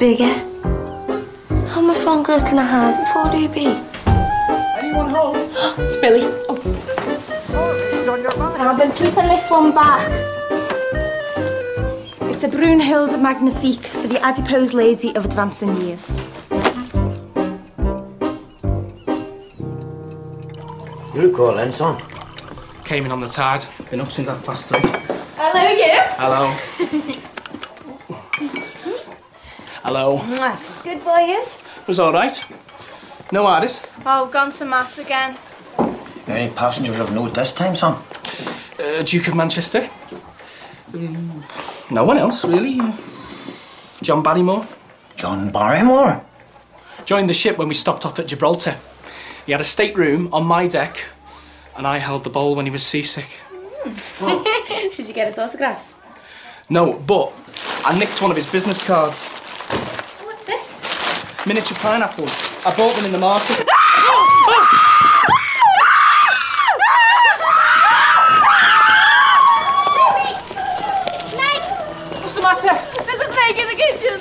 bigger. How much longer can I hide it for, Ruby? Anyone home? It's Billy. Oh. I've been keeping this one back. It's a Brunhilde Magnifique for the adipose lady of advancing years. You call in, son? Came in on the tide. Been up since 3:30. Hello, you. Hello. Hello. Good boy, yes? Was all right. No artist. Oh, gone to mass again. Any passengers of note this time, son? Duke of Manchester. No one else, really. John Barrymore. John Barrymore? Joined the ship when we stopped off at Gibraltar. He had a stateroom on my deck, and I held the bowl when he was seasick. Did you get his autograph? No, but I nicked one of his business cards. What's this? Miniature pineapples. I bought them in the market. What's the matter? There's a snake in the kitchen.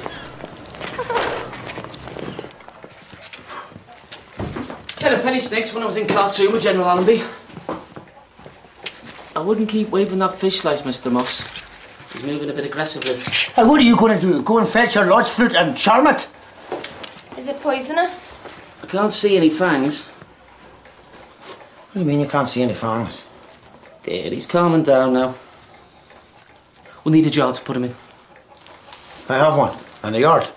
10 a penny snakes when I was in cartoon with General Allenby. I wouldn't keep waving that fish slice, Mr. Moss. He's moving a bit aggressively. And what are you going to do? Go and fetch your lodge flute and charm it? Is it poisonous? I can't see any fangs. What do you mean you can't see any fangs? There, he's calming down now. We'll need a jar to put him in. I have one. In the yard.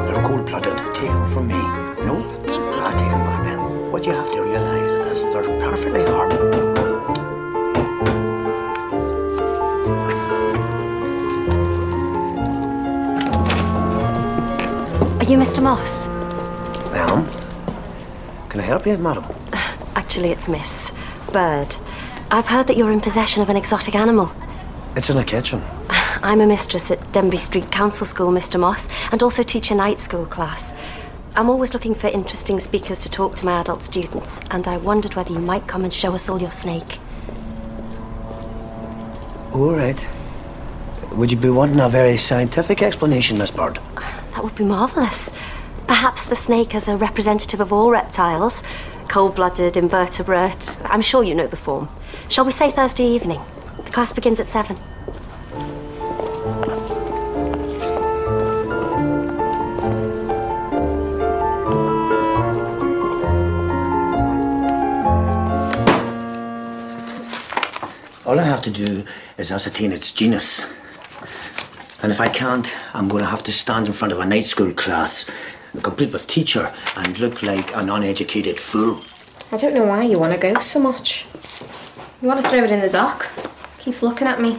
They're cold-blooded. Take them from me. No? I'll take them back then. What you have to realise is they're perfectly harmless. Are you Mr. Moss? I am. Can I help you, madam? Actually, it's Miss Bird. I've heard that you're in possession of an exotic animal. It's in the kitchen. I'm a mistress at Denby Street Council School, Mr. Moss, and also teach a night school class. I'm always looking for interesting speakers to talk to my adult students, and I wondered whether you might come and show us all your snake. All right. Would you be wanting a very scientific explanation, Miss Bird? That would be marvellous. Perhaps the snake as a representative of all reptiles, cold-blooded, invertebrate. I'm sure you know the form. Shall we say Thursday evening? The class begins at 7. All I have to do is ascertain its genus. And if I can't, I'm going to have to stand in front of a night school class, complete with teacher, and look like an uneducated fool. I don't know why you want to go so much. You want to throw it in the dock. Keeps looking at me.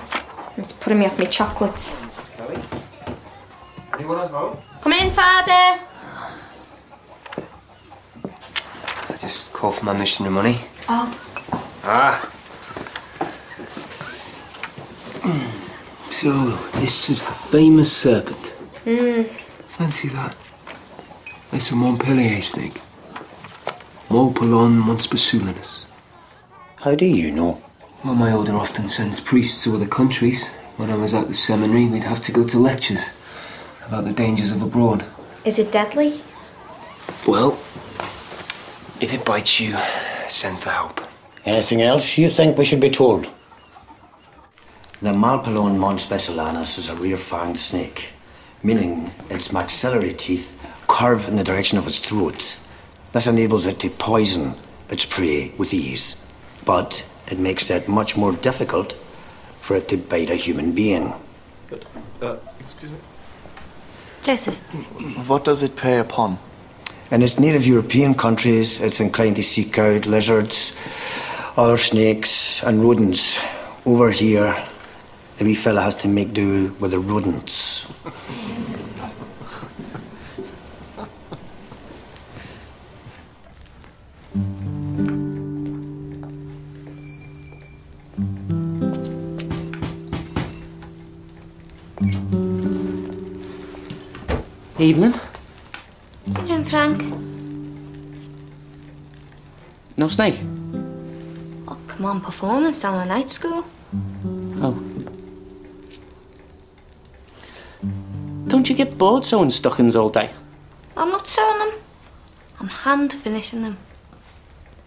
It's putting me off my chocolates. Kelly? Anyone at home? Come in, Father. I just called for my missionary money. Oh. Ah. So, this is the famous serpent. Fancy that. It's a Montpellier snake. Molpelon monspesulinus. How do you know? Well, my order often sends priests to other countries. When I was at the seminary, we'd have to go to lectures about the dangers of abroad. Is it deadly? Well, if it bites you, send for help. Anything else you think we should be told? The Molpelon monspesulinus is a rear-fanged snake, meaning its maxillary teeth curve in the direction of its throat. This enables it to poison its prey with ease, but it makes it much more difficult for it to bite a human being. Excuse me? Joseph. What does it prey upon? In its native European countries, it's inclined to seek out lizards, other snakes and rodents. Over here, the wee fella has to make do with the rodents. Evening. Evening, Frank. No snake? Oh, come on, performance down at night school. Oh. Don't you get bored sewing stockings all day? I'm not sewing them. I'm hand finishing them.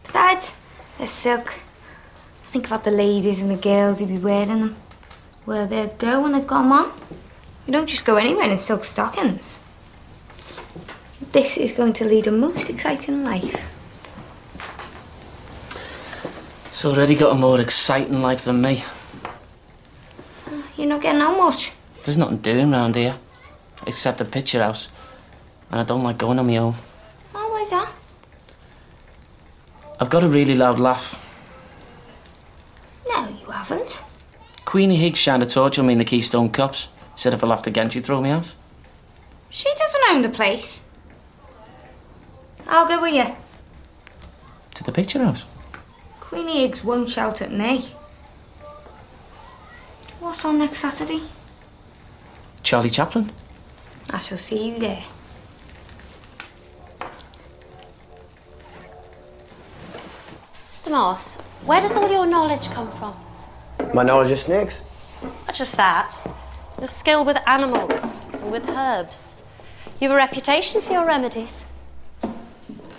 Besides, they're silk. Think about the ladies and the girls who be wearing them. Where they go when they've got them on. You don't just go anywhere in silk stockings. This is going to lead a most exciting life. It's already got a more exciting life than me. You're not getting out much. There's nothing doing round here, except the picture house. And I don't like going on my own. Oh, why's that? I've got a really loud laugh. No, you haven't. Queenie Higgs shined a torch on me in the Keystone Cops. Said if I laughed again, she'd throw me out. She doesn't own the place. I'll go with you. To the picture house? Queenie Higgs won't shout at me. What's on next Saturday? Charlie Chaplin. I shall see you there. Mr. Moss, where does all your knowledge come from? My knowledge of snakes? Not just that. Your skill with animals and with herbs. You have a reputation for your remedies.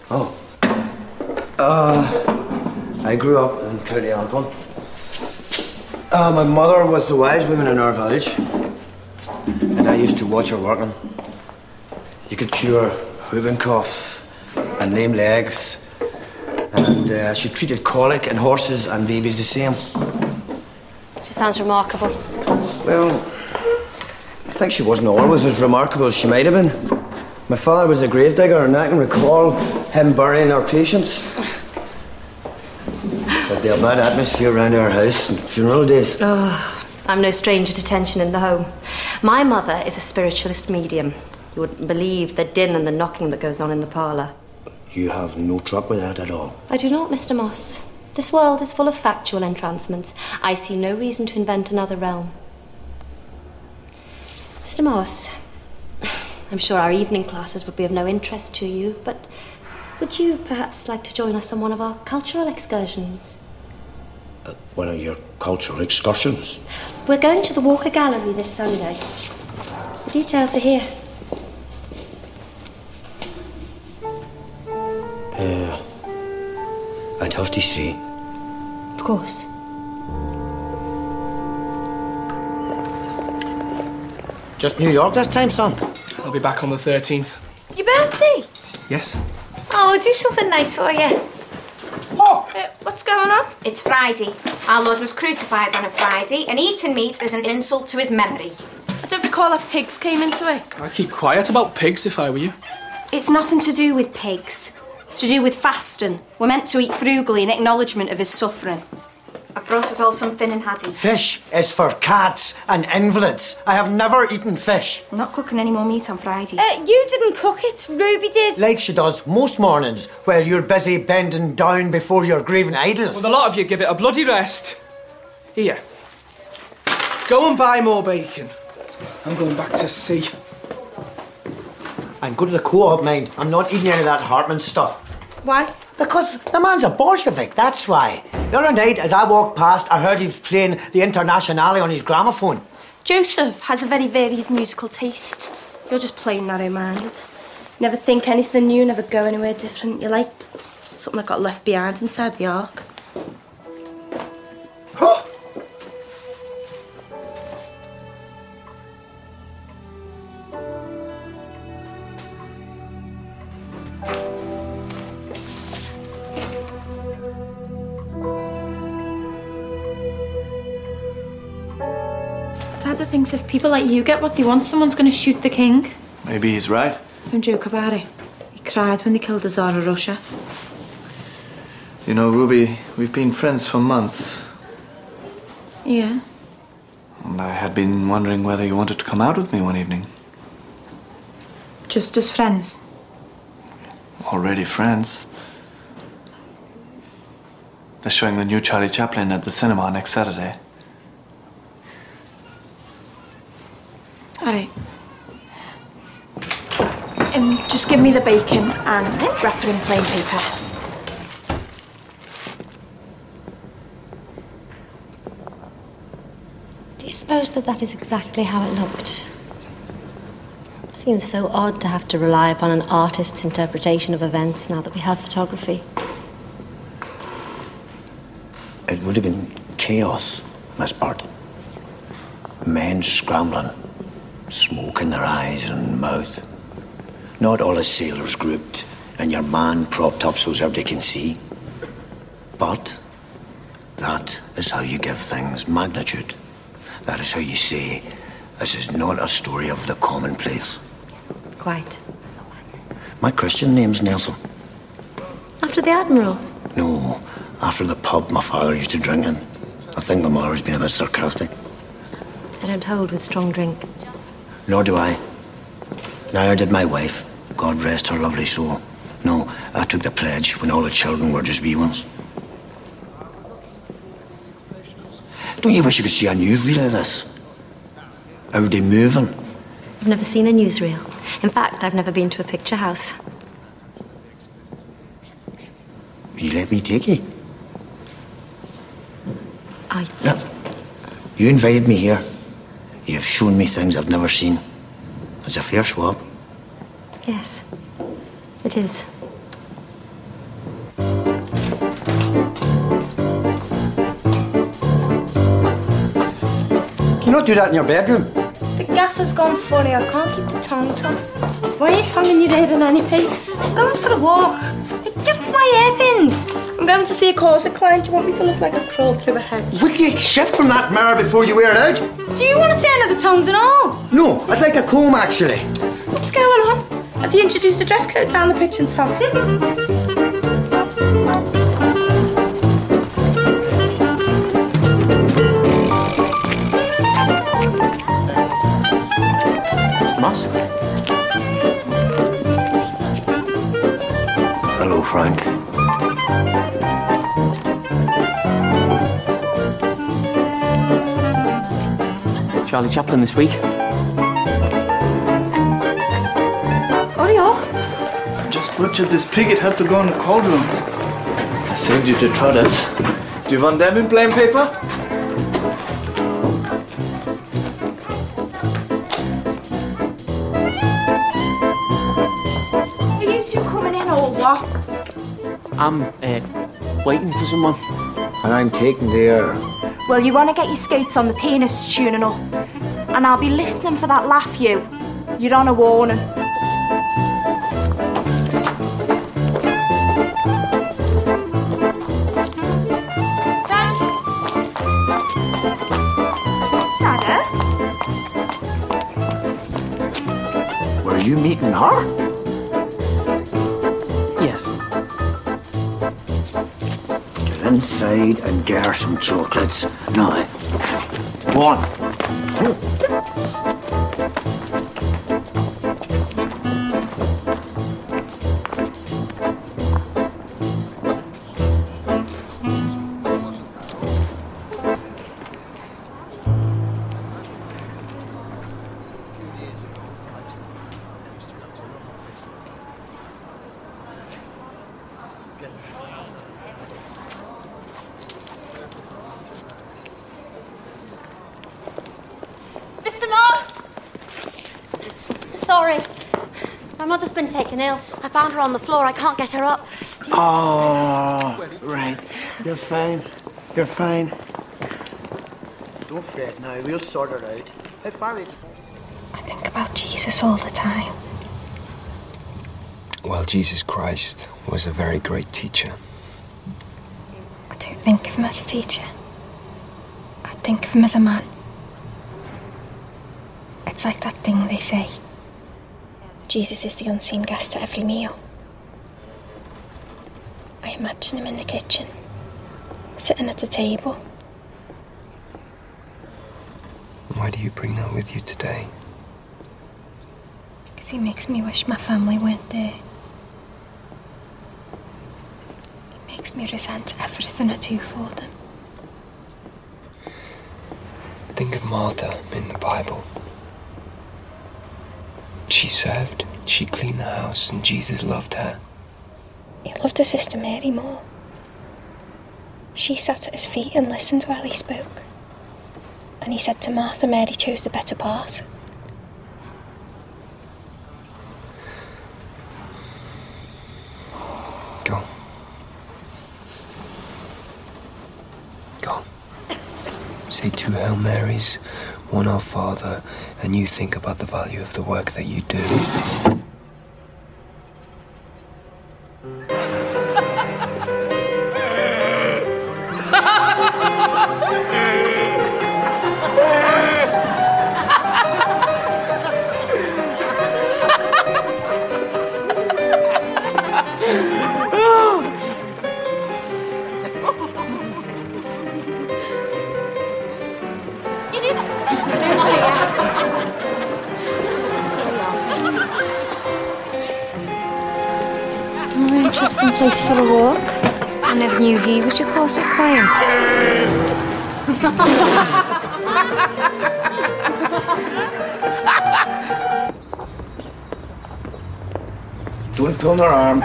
Oh. I grew up in County Antrim. My mother was the wise woman in our village, and I used to watch her working. You could cure whooping cough and lame legs, and she treated colic in horses and babies the same. She sounds remarkable. Well, I think she wasn't always as remarkable as she might have been. My father was a gravedigger, and I can recall him burying our patients. There'd be a bad atmosphere around our house on funeral days. Oh, I'm no stranger to tension in the home. My mother is a spiritualist medium. You wouldn't believe the din and the knocking that goes on in the parlour. You have no truck with that at all? I do not, Mr. Moss. This world is full of factual entrancements. I see no reason to invent another realm. Mr. Moss, I'm sure our evening classes would be of no interest to you, but would you perhaps like to join us on one of our cultural excursions? One of your cultural excursions? We're going to the Walker Gallery this Sunday. The details are here. I'd have to see. Of course. Just New York this time, son? I'll be back on the 13th. Your birthday? Yes? Oh, we'll do something nice for you. Oh! What's going on? It's Friday. Our Lord was crucified on a Friday, and eating meat is an insult to his memory. I don't recall that pigs came into it. I'd keep quiet about pigs if I were you. It's nothing to do with pigs. It's to do with fasting. We're meant to eat frugally in acknowledgement of his suffering. I've brought us all some Finn and Haddie. Fish is for cats and invalids. I have never eaten fish. I'm not cooking any more meat on Fridays. You didn't cook it. Ruby did. Like she does most mornings while you're busy bending down before your grieving idols. Well, a lot of you give it a bloody rest. Here. Go and buy more bacon. I'm going back to sea. I'm going to the co-op, mind. I'm not eating any of that Hartman stuff. Why? Because the man's a Bolshevik, that's why. The other night, as I walked past, I heard he was playing the Internationale on his gramophone. Joseph has a very varied musical taste. You're just plain narrow-minded. Never think anything new, never go anywhere different. You're like something that got left behind inside the ark. Dad thinks if people like you get what they want, someone's going to shoot the king. Maybe he's right. Don't joke about it. He cried when they killed the Tsar of Russia. You know, Ruby, we've been friends for months. Yeah. And I had been wondering whether you wanted to come out with me one evening. Just as friends. Already friends. They're showing the new Charlie Chaplin at the cinema next Saturday. All right. Just give me the bacon and wrap it in plain paper. suppose that is exactly how it looked. Seems so odd to have to rely upon an artist's interpretation of events now that we have photography. It would have been chaos, Miss Bart. Men scrambling, smoke in their eyes and mouth. Not all the sailors grouped, and your man propped up so as everybody can see. But that is how you give things magnitude. That is how you say, this is not a story of the commonplace. Quite. My Christian name's Nelson. After the Admiral? No, after the pub my father used to drink in. I think my mother's been a bit sarcastic. I don't hold with strong drink. Nor do I. Neither did my wife. God rest her lovely soul. No, I took the pledge when all the children were just wee ones. Don't you wish you could see a newsreel of this? How are they moving? I've never seen a newsreel. In fact, I've never been to a picture house. Will you let me take you? Yeah. You invited me here. You've shown me things I've never seen. It's a fair swap. Yes, it is. Can you not do that in your bedroom? The gas has gone funny. I can't keep the tongs hot. Why are you tonguing your head in any pace? I'm going for a walk. Get off my hairpins. I'm going to see a corset client. Do you want me to look like I crawled through a hedge? Will you shift from that mirror before you wear it out? Do you want to see another tongs and all? No, I'd like a comb actually. What's going on? Have they introduced a dress code down the pitch and toss? Mr. Moss? Hello, Frank. Charlie Chaplin this week. Just butchered this pig, it has to go in the cauldron. I saved you to try this. Do you want them in plain paper? Are you two coming in or what? I'm waiting for someone. And I'm taking the air. Well, you want to get your skates on, the pianist's tuning up. And I'll be listening for that laugh, you. You're on a warning. Were you meeting her? Yes. Get inside and get her some chocolates. Now, one. Mr. Moss! I'm sorry. My mother's been taken ill. I found her on the floor. I can't get her up. Oh, right. You're fine. You're fine. Don't fret now. We'll sort her out. How far is it? I think about Jesus all the time. Well, Jesus Christ was a very great teacher. I don't think of him as a teacher. I think of him as a man. It's like that thing they say. Jesus is the unseen guest at every meal. I imagine him in the kitchen, sitting at the table. Why do you bring that with you today? Because he makes me wish my family weren't there. He makes me resent everything I do for them. Think of Martha in the Bible. She served, she cleaned the house, and Jesus loved her. He loved his sister Mary more. She sat at his feet and listened while he spoke. And he said to Martha Mary chose the better part. Go. Go. Say 2 Hail Marys, 1 Our Father, and you think about the value of the work that you do. Interesting place for a walk. I never knew he was your corset client. Don't pull her arm.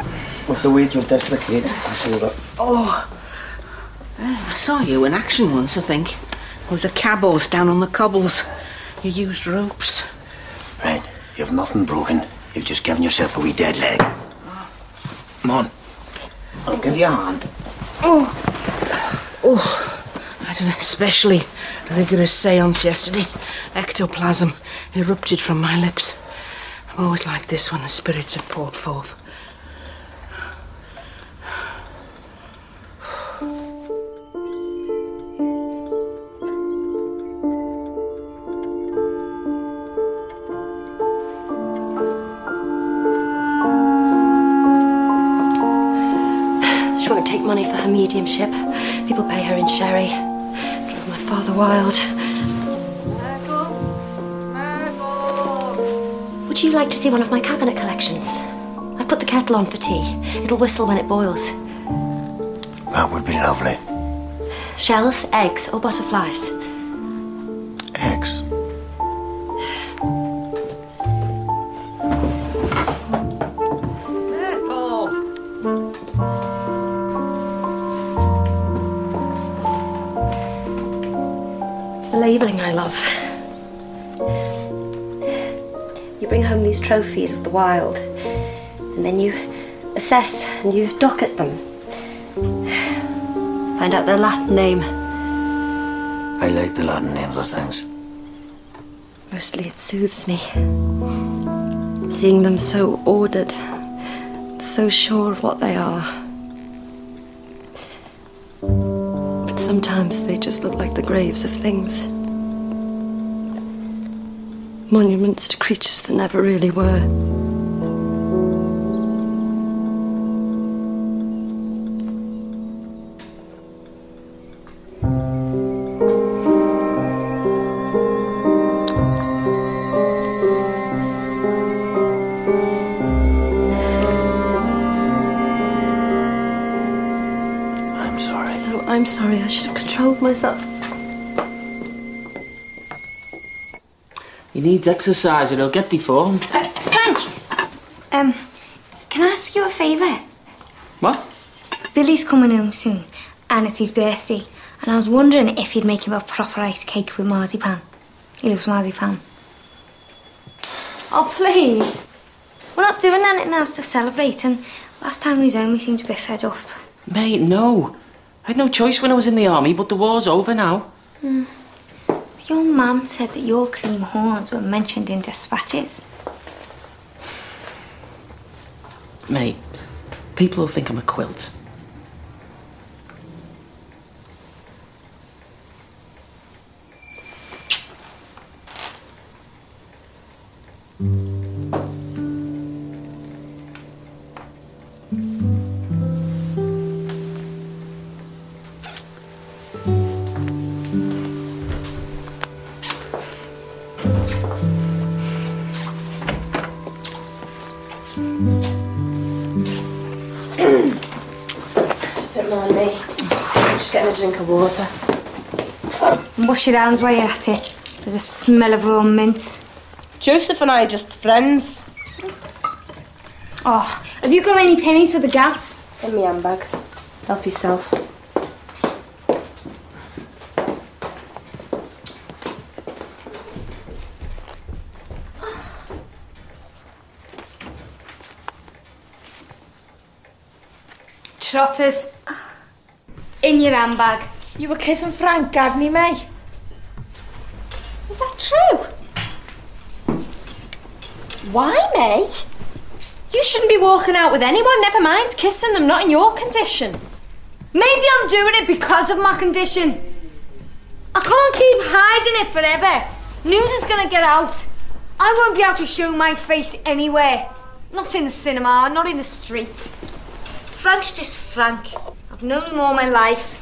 With the weight you'll dislocate her shoulder. Oh, I saw you in action once, I think. There was a cab horse down on the cobbles. You used ropes. Right, you've nothing broken. You've just given yourself a wee dead leg. Come on. I'll give you a hand. I had an especially rigorous seance yesterday. Ectoplasm erupted from my lips. I'm always like this when the spirits have poured forth. She won't take money for her mediumship. People pay her in sherry. Drove my father wild. Would you like to see one of my cabinet collections? I've put the kettle on for tea. It'll whistle when it boils. That would be lovely. Shells, eggs, or butterflies? Eggs. It's the labelling I love. You bring home these trophies of the wild, and then you assess and you docket them. Find out their Latin name. I like the Latin names of things. Mostly it soothes me. Seeing them so ordered, so sure of what they are. But sometimes they just look like the graves of things. Monuments to creatures that never really were. I'm sorry. No, I'm sorry. I should have controlled myself. He needs exercise, it'll get deformed. Frank! Can I ask you a favour? What? Billy's coming home soon, and it's his birthday, and I was wondering if you'd make him a proper ice cake with marzipan. He loves marzipan. Oh, please. We're not doing anything else to celebrate, and last time we was home, he seemed a bit fed up. Mate, no. I had no choice when I was in the army, but the war's over now. Your mum said that your cream horns were mentioned in dispatches. Mate, people will think I'm a quilt. Don't mind me. I'm just getting a drink of water. Wash your hands while you're at it. There's a smell of raw mint. Joseph and I are just friends. Oh, have you got any pennies for the gas? In my handbag. Help yourself. trotters. In your handbag. You were kissing Frank Gagney, May. Was that true? Why, May? You shouldn't be walking out with anyone, never mind kissing them, not in your condition. Maybe I'm doing it because of my condition. I can't keep hiding it forever. News is gonna get out. I won't be able to show my face anywhere. Not in the cinema, not in the street. Frank's just Frank. I've known him all my life.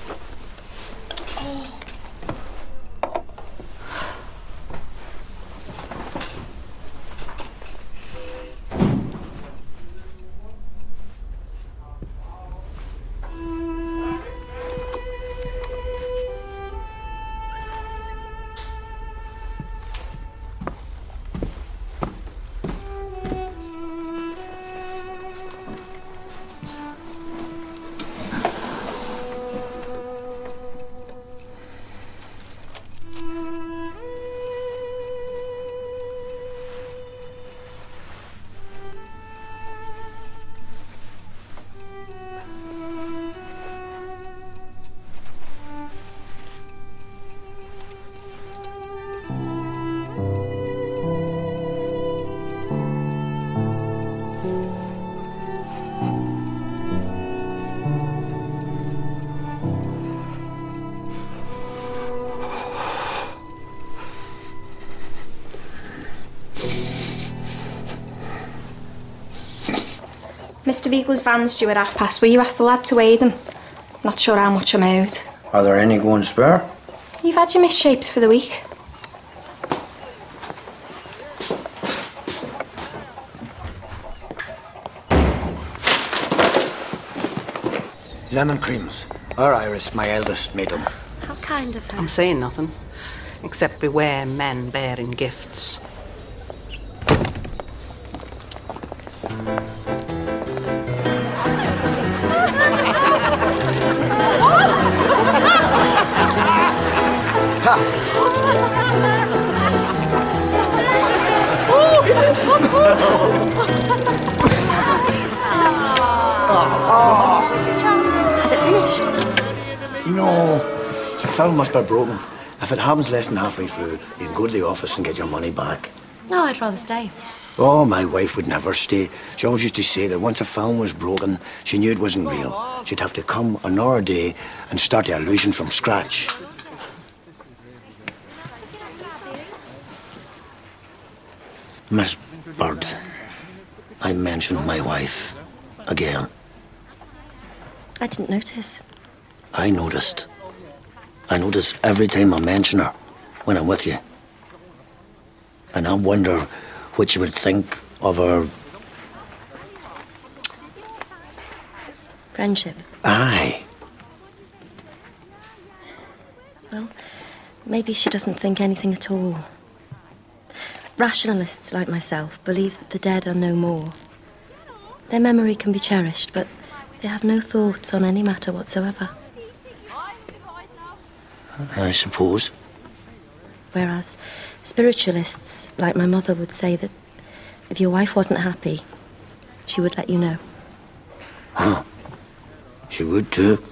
Mr. Beagle's van's due at past. Will you ask the lad to weigh them? Not sure how much I'm owed. Are there any going spare? You've had your misshapes for the week. Lemon creams. Our Iris, my eldest, made them. How kind of her. I'm saying nothing, except beware men bearing gifts. Has it finished? No. The film must be broken. If it happens less than halfway through, you can go to the office and get your money back. No, I'd rather stay. Oh, my wife would never stay. She always used to say that once a film was broken, she knew it wasn't real. She'd have to come another day and start the illusion from scratch. Miss Bird, I mentioned my wife again. I didn't notice. I noticed. I notice every time I mention her when I'm with you. And I wonder what you would think of her... Friendship. Aye. Well, maybe she doesn't think anything at all. Rationalists like myself believe that the dead are no more. Their memory can be cherished, but they have no thoughts on any matter whatsoever. I suppose. Whereas spiritualists, like my mother, would say that if your wife wasn't happy, she would let you know. Huh. She would too.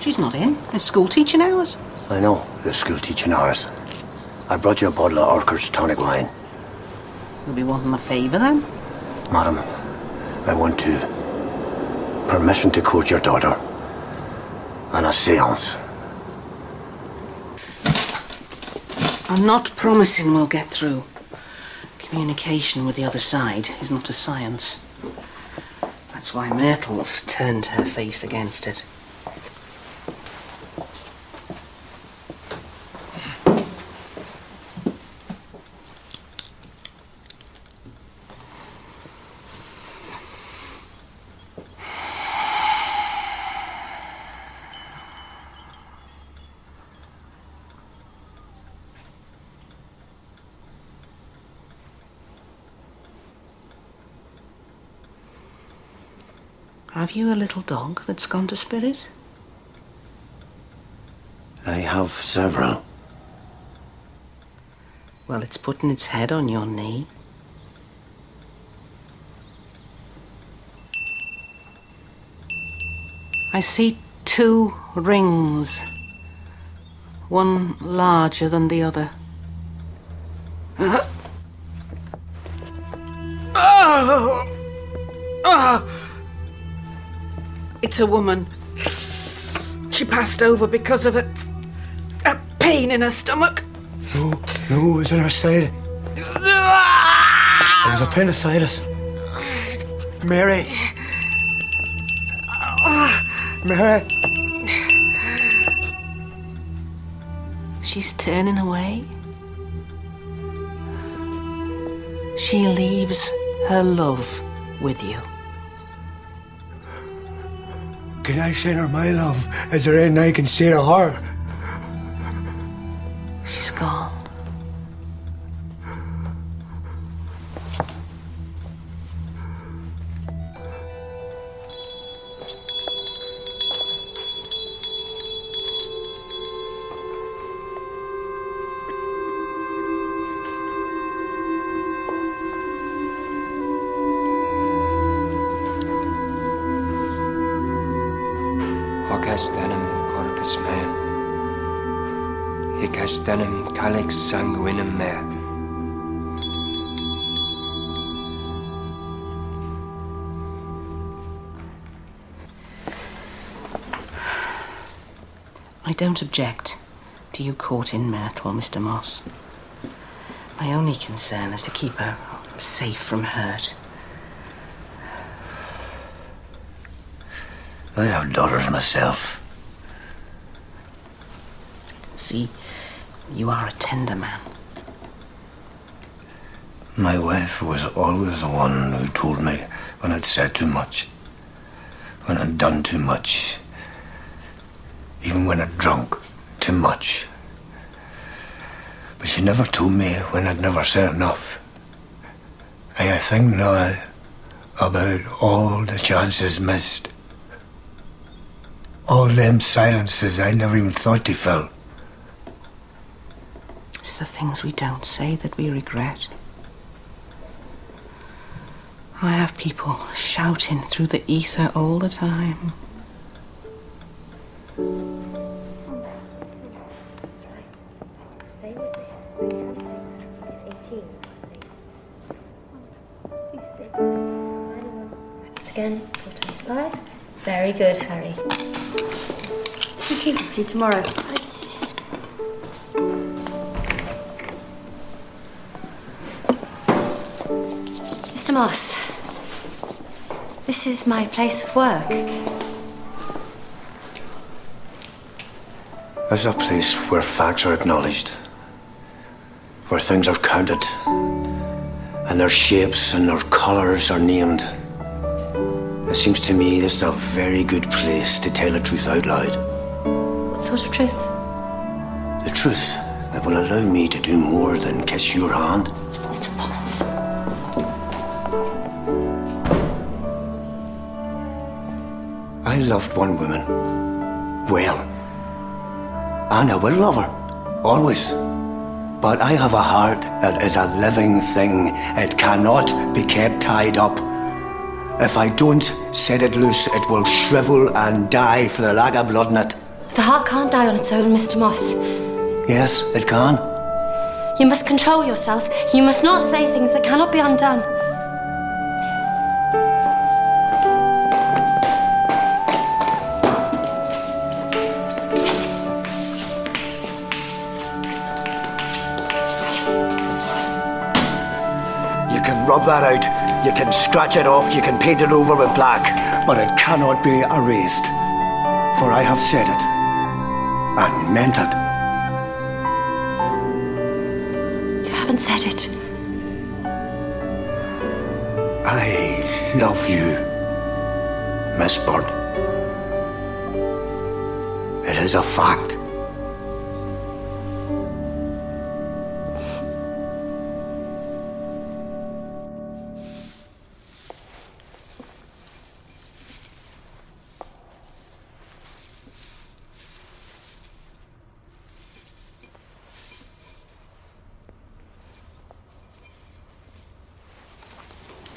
She's not in. It's school teaching hours. I know, the school teaching hours. I brought you a bottle of Orker's tonic wine. You'll be wanting a favour then? Madam, I want permission to court your daughter. And a séance. I'm not promising we'll get through. Communication with the other side is not a science. That's why Myrtle's turned her face against it. Have you a little dog that's gone to spirit? I have several. Well, it's putting its head on your knee. I see 2 rings. One larger than the other. It's a woman. She passed over because of a pain in her stomach. No, it was in her side. It was appendicitis. Mary. Mary. She's turning away. She leaves her love with you. Can I send her my love? Is there anything I can say to her? She's gone. Hoc est enim corpus meum, hic est enim calix sanguinem mea. I don't object to you courting Myrtle, Mr. Moss. My only concern is to keep her safe from hurt. I have daughters myself. See, you are a tender man. My wife was always the one who told me when I'd said too much, when I'd done too much, even when I'd drunk too much. But she never told me when I'd never said enough. And I think now about all the chances missed. All them silences I never even thought to fill. It's the things we don't say that we regret. I have people shouting through the ether all the time. Again, 4 times 5. Very good, Harry. Okay, see you tomorrow. Mr. Moss, this is my place of work. This is a place where facts are acknowledged, where things are counted, and their shapes and their colours are named. It seems to me this is a very good place to tell the truth out loud. What sort of truth? The truth that will allow me to do more than kiss your hand. Mr. Moss. I loved one woman well, and I will love her, always. But I have a heart that is a living thing. It cannot be kept tied up. If I don't set it loose, it will shrivel and die for the lack of blood in it. The heart can't die on its own, Mr. Moss. Yes, it can. You must control yourself. You must not say things that cannot be undone. rub that out, you can scratch it off, you can paint it over with black, but it cannot be erased. For I have said it, and meant it. You haven't said it. I love you, Miss Bird. It is a fact.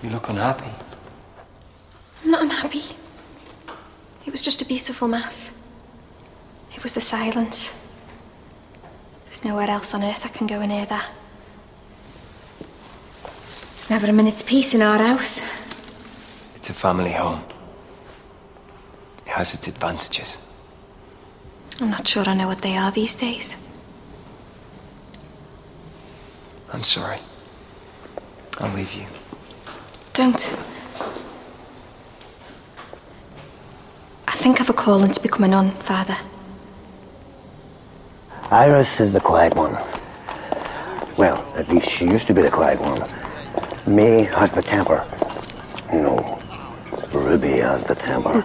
You look unhappy. I'm not unhappy. It was just a beautiful mass. It was the silence. There's nowhere else on earth I can go and hear that. There's never a minute's peace in our house. It's a family home. It has its advantages. I'm not sure I know what they are these days. I'm sorry. I'll leave you. Don't. I think I've a calling to become a nun, Father. Iris is the quiet one. Well, at least she used to be the quiet one. May has the temper. No, Ruby has the temper.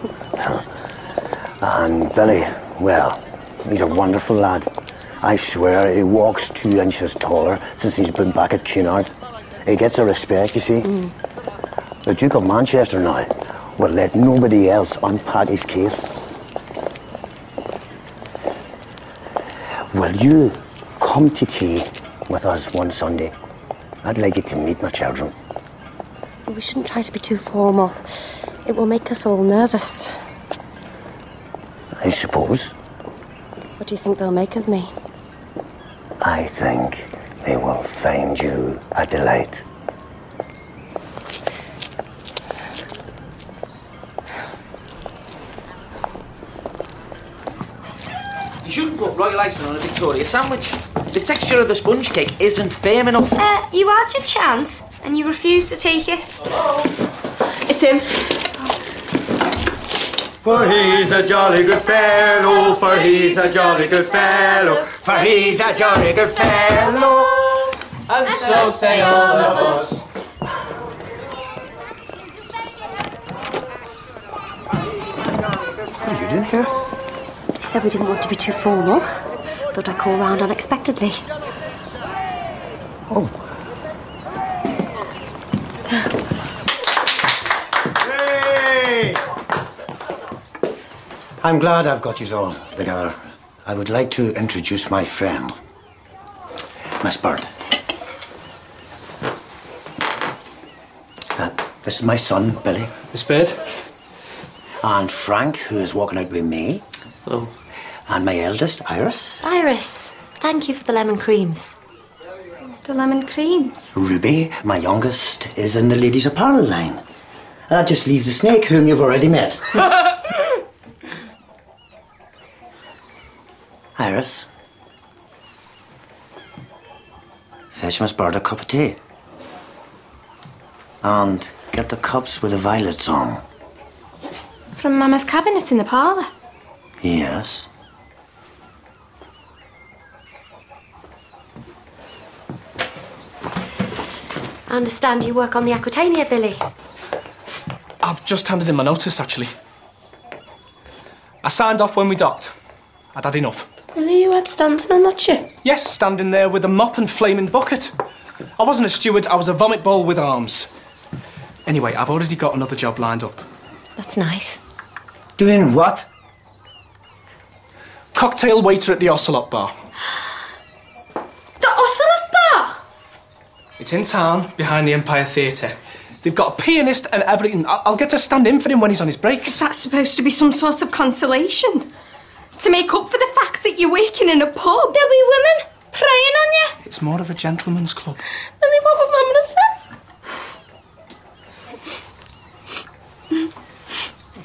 And Billy, well, he's a wonderful lad. I swear he walks 2 inches taller since he's been back at Cunard. He gets a respect, you see. The Duke of Manchester now will let nobody else unpack his case. Will you come to tea with us one Sunday? I'd like you to meet my children. We shouldn't try to be too formal. It will make us all nervous. I suppose. What do you think they'll make of me? I think they will find you a delight. You shouldn't put royal icing on a Victoria sandwich. The texture of the sponge cake isn't firm enough. You had your chance and you refused to take it. It's him. For he's a jolly good fellow, for he's a jolly good fellow, for he's a jolly good fellow. And so say all of us. What are you doing here? He said we didn't want to be too formal. Thought I'd call round unexpectedly. Oh. Hey! I'm glad I've got you all together. I would like to introduce my friend, Miss Bird. This is my son, Billy. Miss Bird. And Frank, who is walking out with me. Hello. And my eldest, Iris. Iris, thank you for the lemon creams. The lemon creams. Ruby, my youngest, is in the ladies' apparel line. And that just leaves the snake, whom you've already met. Iris. Fetch Miss Bird a cup of tea. And get the cups with the violets on. From Mama's cabinet in the parlour. Yes. I understand you work on the Aquitania, Billy. I've just handed in my notice, actually. I signed off when we docked. I'd had enough. Really, you had standing on that ship? Yes, standing there with a mop and flaming bucket. I wasn't a steward, I was a vomit bowl with arms. Anyway, I've already got another job lined up. That's nice. Doing what? Cocktail waiter at the Ocelot Bar. The Ocelot Bar? It's in town, behind the Empire Theatre. They've got a pianist and everything. I'll get to stand in for him when he's on his breaks. Is that supposed to be some sort of consolation? To make up for the fact that you're working in a pub? There'll be women preying on you. It's more of a gentleman's club. Really, what would Mum have said?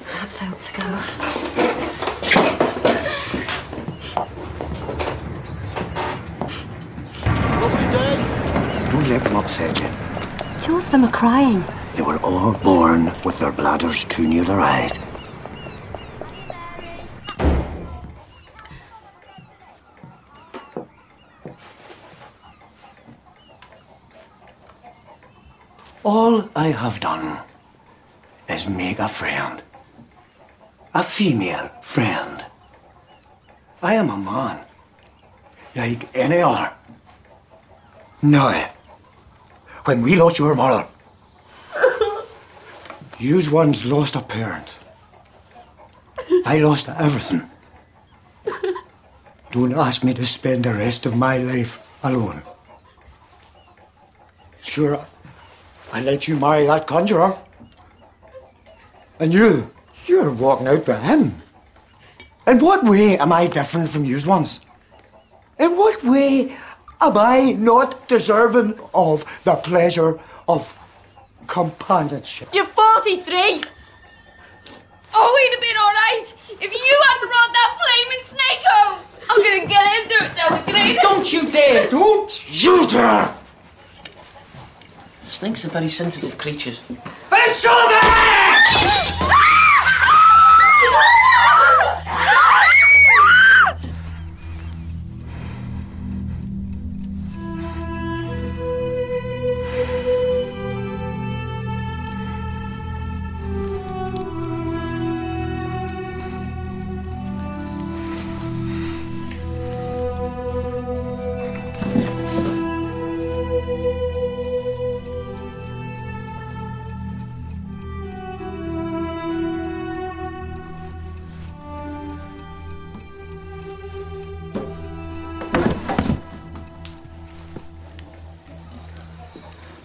Perhaps I ought to go. Don't let them upset you. 2 of them are crying. They were all born with their bladders too near their eyes. All I have done is make a friend. A female friend. I am a man, like any other. Now, when we lost your mother, yous ones lost a parent. I lost everything. Don't ask me to spend the rest of my life alone. Sure, I let you marry that conjurer. And you're walking out with him. In what way am I different from yous ones? In what way am I not deserving of the pleasure of companionship? You're 43. Oh, we'd have been alright if you hadn't brought that flaming snake home. I'm gonna get him through it down the grate. Don't you dare! Don't you dare! Snakes are very sensitive creatures. It's over!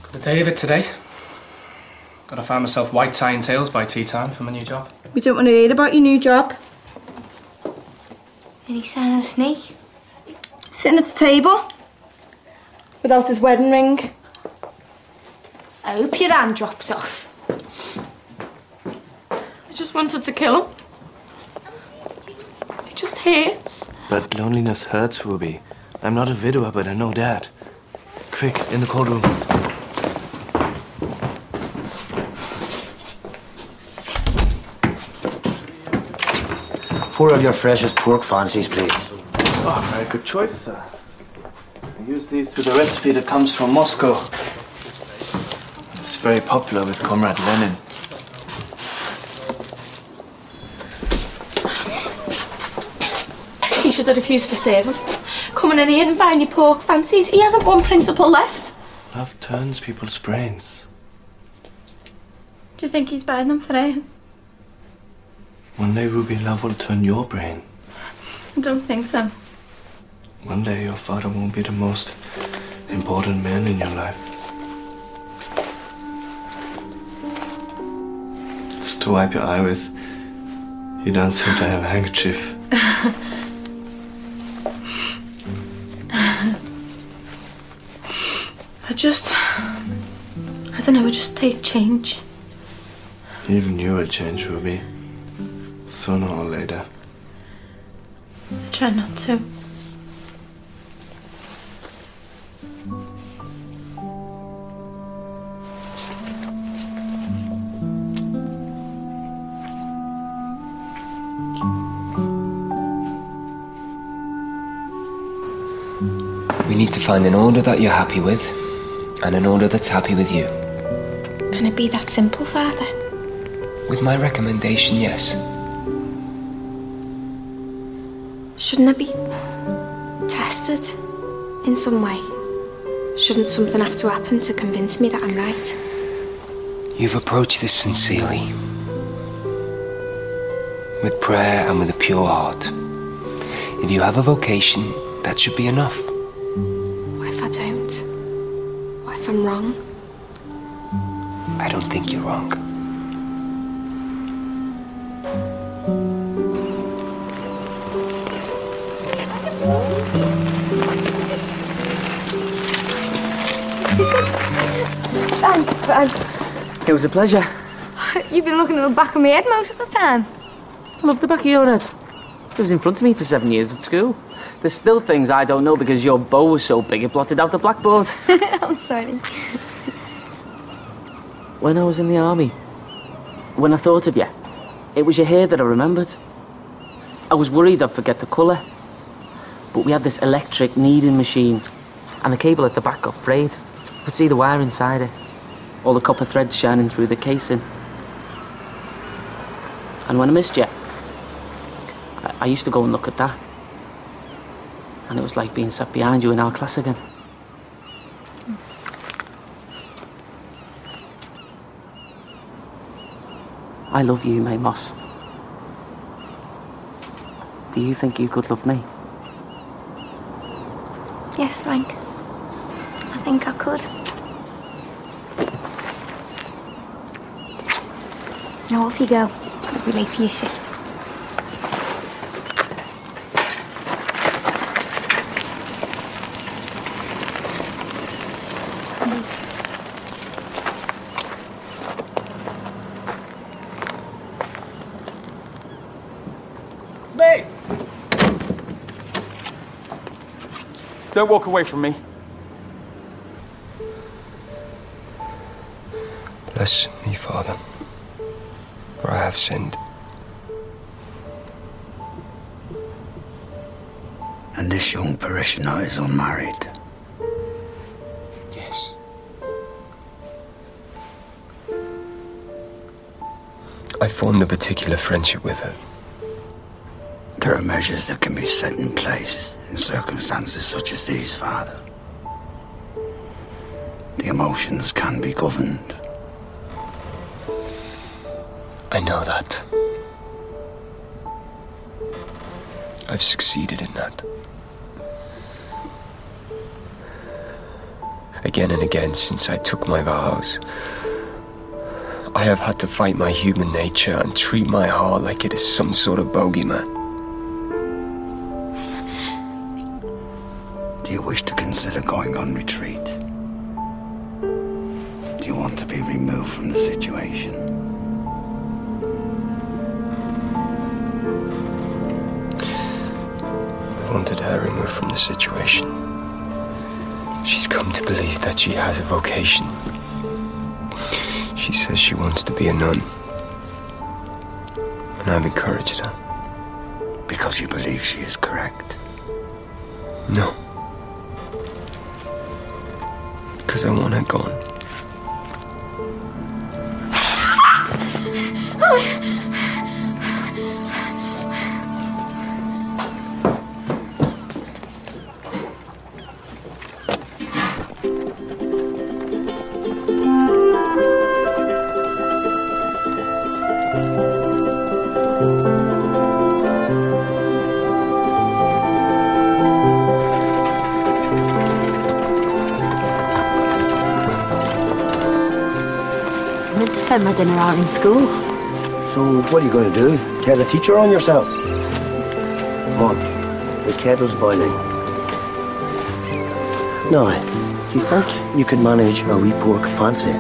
Got a day of it today. Gotta find myself white tie and tails by tea time for my new job. We don't want to hear about your new job. Any sign of the snake? Sitting at the table. Without his wedding ring. I hope your hand drops off. I just wanted to kill him. It just hurts. But loneliness hurts, Ruby. I'm not a widower, but I know that. Quick, in the cold room. Four of your freshest pork fancies, please. Oh, very good choice, sir. I use these with a recipe that comes from Moscow. It's very popular with Comrade Lenin. He should have refused to serve him. Coming in here and buying your pork fancies. He hasn't one principle left. Love turns people's brains. Do you think he's buying them for him? One day, Ruby, love will turn your brain. I don't think so. One day, your father won't be the most important man in your life. It's to wipe your eye with. You don't seem to have a handkerchief. I don't know, I just take change. Even you will change, Ruby. Sooner or later. I try not to. We need to find an order that you're happy with, and an order that's happy with you. Can it be that simple, Father? With my recommendation, yes. Shouldn't I be tested in some way? Shouldn't something have to happen to convince me that I'm right? You've approached this sincerely. With prayer and with a pure heart. If you have a vocation, that should be enough. What if I don't? What if I'm wrong? I don't think you're wrong. Thanks, Fred. It was a pleasure. You've been looking at the back of my head most of the time. I love the back of your head. It was in front of me for 7 years at school. There's still things I don't know because your bow was so big it blotted out the blackboard. I'm sorry. When I was in the army, when I thought of you, it was your hair that I remembered. I was worried I'd forget the colour. But we had this electric kneading machine, and the cable at the back got frayed. You could see the wire inside it, all the copper threads shining through the casing. And when I missed you, I used to go and look at that. And it was like being sat behind you in our class again. I love you, May Moss. Do you think you could love me? Yes, Frank. I think I could. Now off you go. You'll be late for your shift. Babe! Don't walk away from me. Bless me, Father, for I have sinned. And this young parishioner is unmarried. Yes. I formed a particular friendship with her. There are measures that can be set in place in circumstances such as these, Father. The emotions can be governed. I know that. I've succeeded in that. Again and again since I took my vows, I have had to fight my human nature and treat my heart like it is some sort of bogeyman. Do you wish to consider going on retreat? Do you want to be removed from the situation? I wanted her removed from the situation. She's come to believe that she has a vocation. She says she wants to be a nun. And I've encouraged her. Because you believe she is correct? No. Because I want her gone. Spend my dinner out in school. So what are you going to do? Tell the teacher on yourself? Come on, the kettle's boiling. Now, do you think you could manage a wee pork fancy?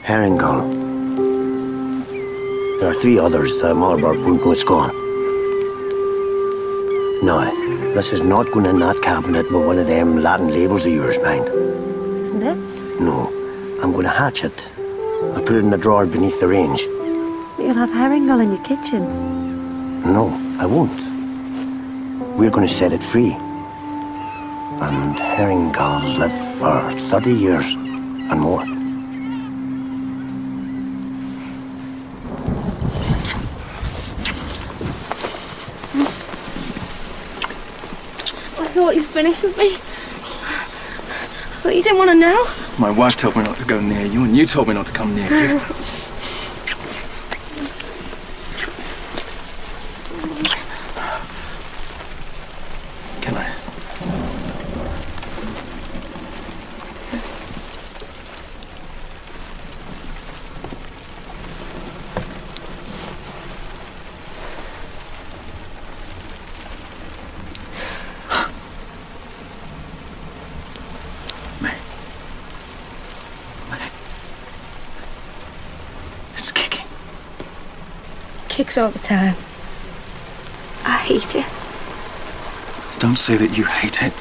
Herring gull. There are 3 others. The Malbert won't know it's gone. Now, this is not going in that cabinet with one of them Latin labels of yours, mind. Isn't it? No, I'm going to hatch it. I'll put it in the drawer beneath the range. But you'll have herring gull in your kitchen. No, I won't. We're going to set it free. And herring gulls live for 30 years. and more. I thought you finished with me. I thought you didn't want to know. My wife told me not to go near you, and you told me not to come near you. Can I? It's kicking. Kicks all the time. I hate it. Don't say that you hate it.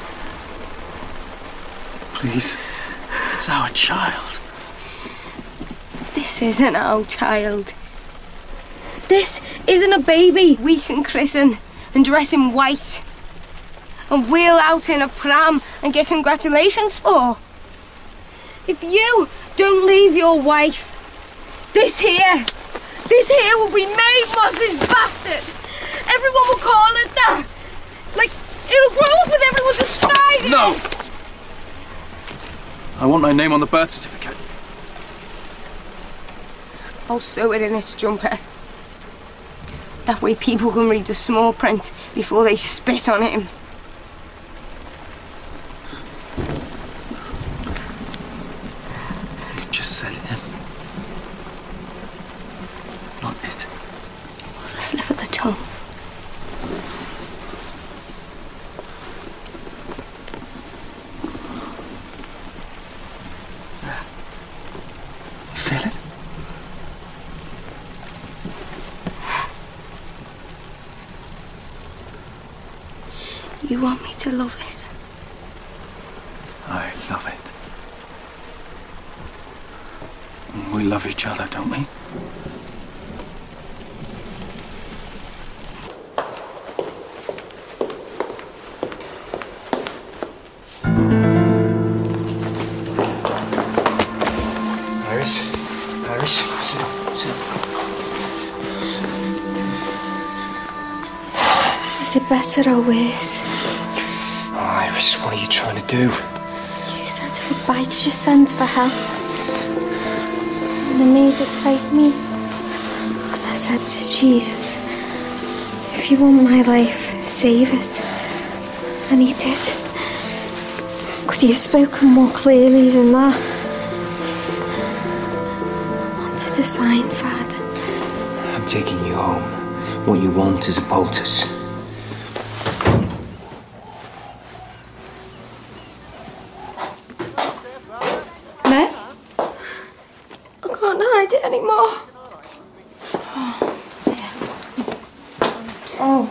Please. It's our child. This isn't our child. This isn't a baby we can christen and dress in white and wheel out in a pram and get congratulations for. If you don't leave your wife, this here will be Mary Moss's bastard. Everyone will call it that. Like, it'll grow up with everyone despising No! us. I want my name on the birth certificate. I'll sew it in its jumper. That way people can read the small print before they spit on him. You just said him. Not it. With a slip of the tongue. You feel it? You want me to love it? I love it. And we love each other, don't we? Iris? Iris? Sit up. Sit up. Is it better or worse? Oh, Iris, what are you trying to do? You said if it bites, you send for help. And it made it bite me. And I said to Jesus, if you want my life, save it. And he did. Could you have spoken more clearly than that? I wanted a sign, Father. I'm taking you home. What you want is a poultice. Meg? I can't hide it anymore. Oh,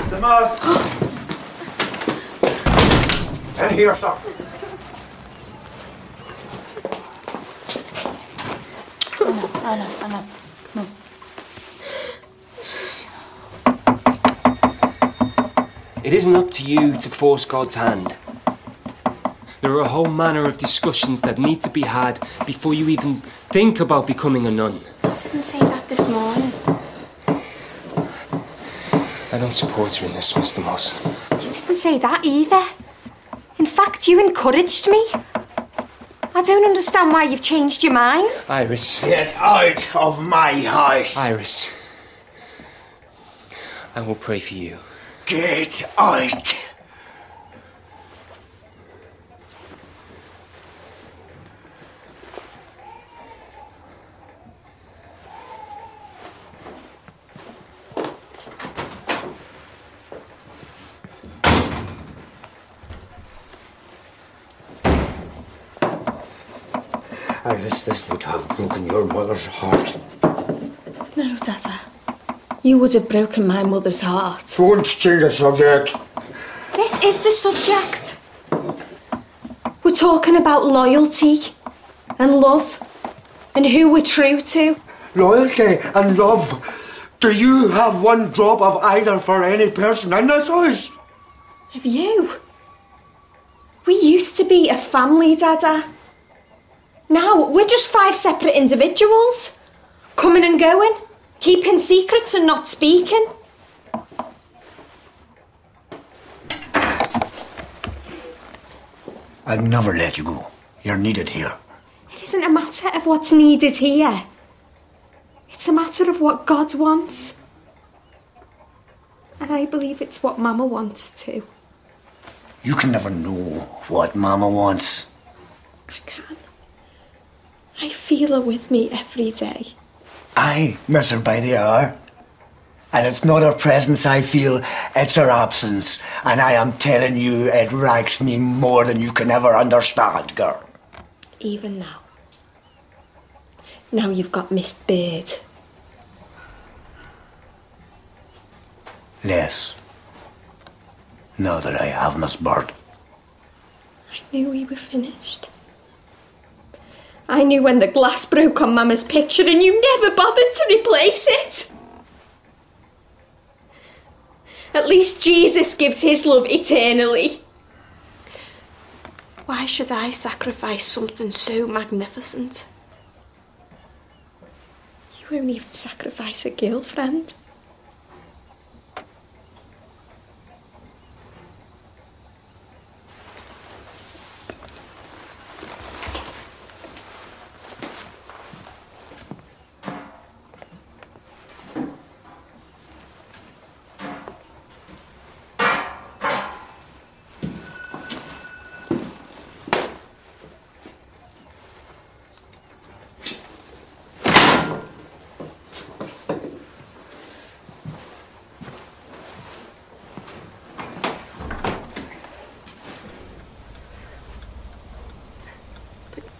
The Mars. And here, sir. Anna. No. It isn't up to you to force God's hand. There are a whole manner of discussions that need to be had before you even think about becoming a nun. I didn't say that this morning. I don't support you in this, Mr. Moss. You didn't say that either. In fact, you encouraged me. I don't understand why you've changed your mind. Iris. Get out of my house. Iris. I will pray for you. Get out. Iris, this would have broken your mother's heart. No, Dada. You would have broken my mother's heart. Don't change the subject. This is the subject. We're talking about loyalty and love and who we're true to. Loyalty and love. Do you have one drop of either for any person in this house? Have you? We used to be a family, Dada. Now we're just 5 separate individuals. Coming and going, keeping secrets and not speaking. I'll never let you go. You're needed here. It isn't a matter of what's needed here. It's a matter of what God wants. And I believe it's what Mama wants too. You can never know what Mama wants. I can. I feel her with me every day. I miss her by the hour. And it's not her presence I feel, it's her absence. And I am telling you, it rags me more than you can ever understand, girl. Even now. Now you've got Miss Bird. Yes. Now that I have Miss Bird. I knew we were finished. I knew when the glass broke on Mama's picture and you never bothered to replace it. At least Jesus gives his love eternally. Why should I sacrifice something so magnificent? You won't even sacrifice a girlfriend.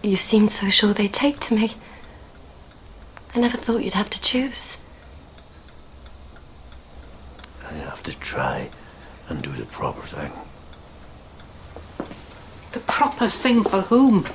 You seemed so sure they'd take to me. I never thought you'd have to choose. I have to try and do the proper thing. The proper thing for whom?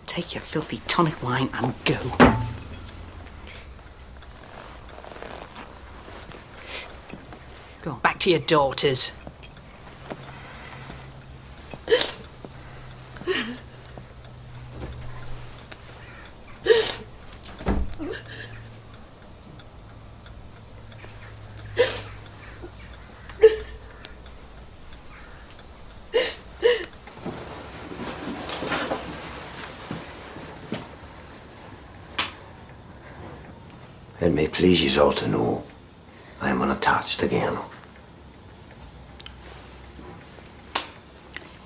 Take your filthy tonic wine and go. Go back to your daughters. It may please you all to know I am unattached again.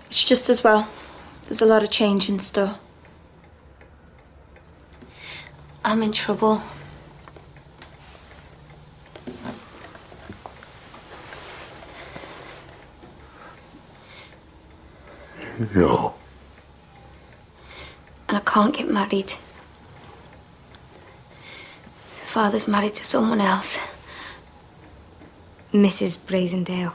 It's just as well. There's a lot of change in store. I'm in trouble. No. And I can't get married. Father's married to someone else. Mrs. Brazendale.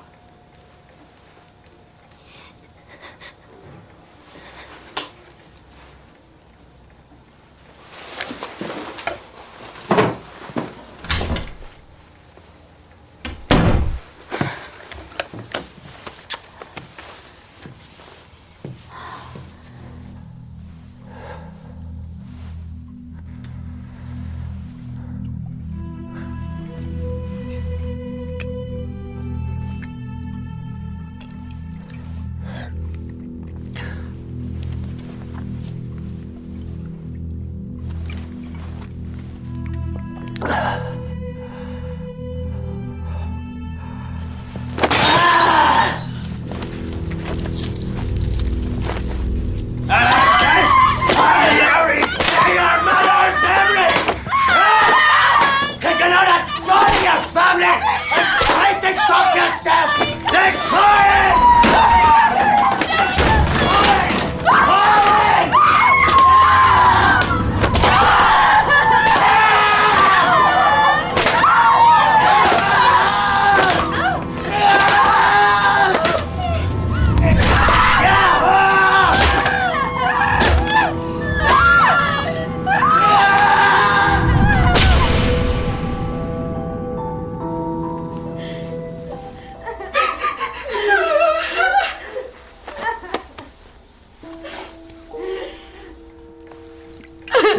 I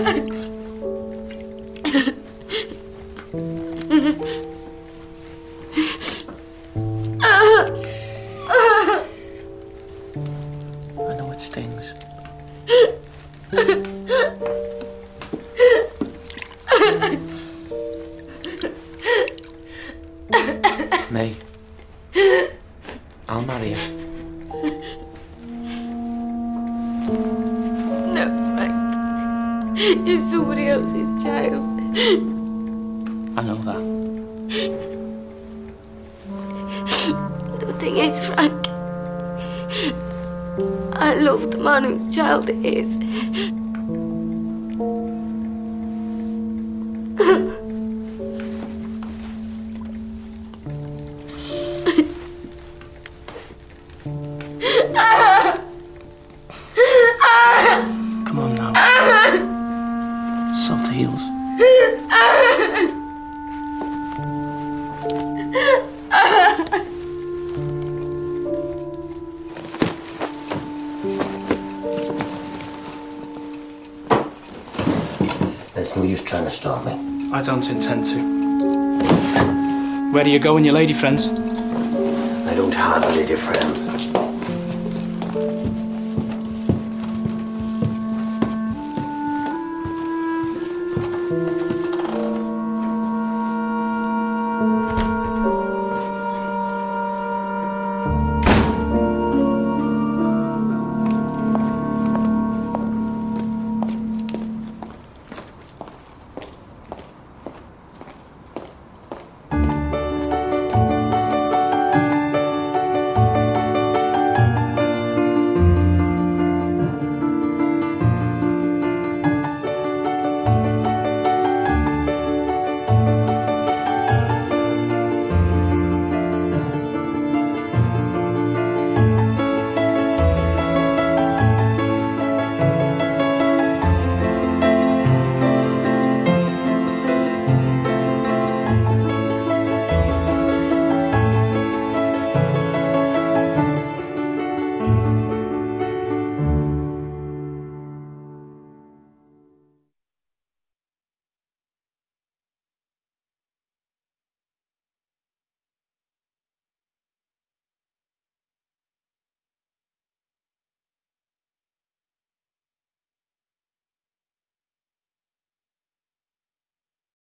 know it stings. May, I'll marry you. No, Frank. You're somebody else's child. I know that. The thing is, Frank, I love the man whose child it is. Come on now. Salt heals. There's no use trying to stop me. I don't intend to. Where do you go and your lady friends? I don't have a lady friend.